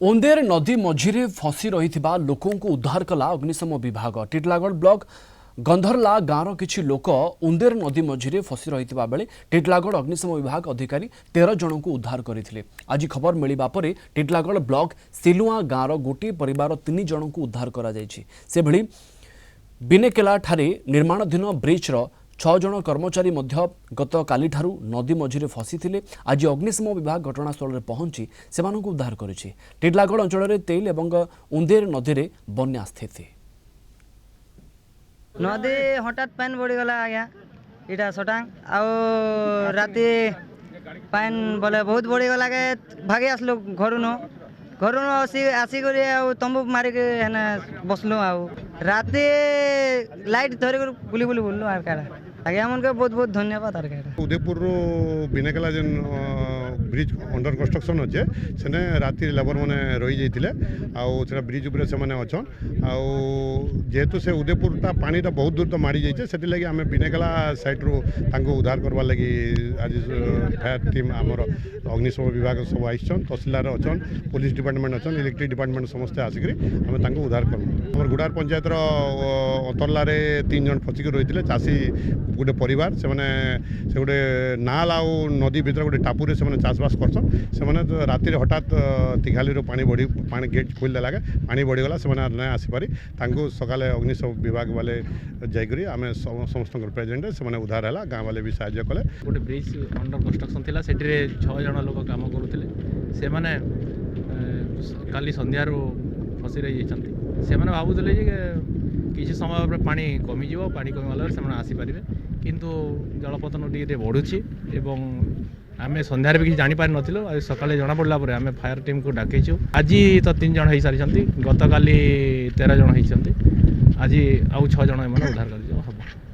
ओंदेर नदी मझिरे फसी रही लोकों को उद्धार कला अग्निशम विभाग। टिटलागढ़ ब्लॉक गंधरला गाँवर किछि लोक ओंदेर नदी मझिरे फसी रही बेले टिटलागढ़ अग्निशम विभाग अधिकारी 13 जन को उद्धार करथिले। आज खबर मिलिबा परे टिटलागढ़ ब्लॉक सिलुआ गाँवर गोटे परिवार 3 जन को उद्धार करा जायछि। से भली बिनेकेला ठारे निर्माणाधीन ब्रिजर 6 जन कर्मचारी मध्य गत काली ठारू नदी मझिरे फसी थिले। आज अग्निशम विभाग घटनास्थल में पहुंची सेमानकु उद्धार करिछि। टिटलागढ़ अंचल में तेल एवं उंदेर नदी में बन्या स्थिति। नदी हठात पानी बढ़ीगला आज्ञा इटा सटांग आउ राति पानी बोले बहुत बढ़ीगला के भागे आसलु घर आसिक तंबू मारिक बसलु आउ राति लाइट धरिक बुली बुली बुललु आर काड़ा आज्ञा मन के बहुत बहुत धन्यवाद। आर काड़ा उदयपुर बिनेकेला जेन ब्रिज अंडर कंस्ट्रक्शन अच्छे सेने राति लेबर मैंने रही जाते आउ ब्रिज उपर से अच्छन आउ जेहेतु से उदयपुर पानीटा बहुत दूर तो मारी जाइए से लगी आम बिनेकेला साइड रू उद्धार करवार लगी आज फायर टीम आमर अग्निशम विभाग सब आईन तहसीलदार अच्छन पुलिस डिपार्टमेंट अच्छन इलेक्ट्रिक डिपार्टमेंट समस्ते आसिक आम उद्धार करूँ। गुड़ार पंचायत अतरलार 3 जन फसिक रही थे चाषी गोटे परिवार से गोटे नाल आउ नदी भीतर गोटे टापुरे से चाषबास करसन से राति हठात तिघाली पानी बढ़ी पानी गेट खोल देला पानी बढ़ीगला से नहीं आसीपारी सकाले अग्निशम विभाग वाले जाकर आम समस्त प्रेजेंट से उद्धार है गाँव वाले भी साहाय्य कले। गोटे ब्रिज अंडर कंस्ट्रक्शन थिला सेठी 6 जन लोक काम करुले से काली संध्यार फसी रही से भावुले किसी समय पानी कमिज पानी कमिगला से आसीपारे किंतु जलपतन टे बढ़ुची एवं आम संध्यार भी किसी जापर नु आज सकाले जना पड़ा आम फायर टीम को डाकईचु। आज तो 3 जन हो सारी गत काली 13 जन होती आज आउ 6 जन उद्धार कर।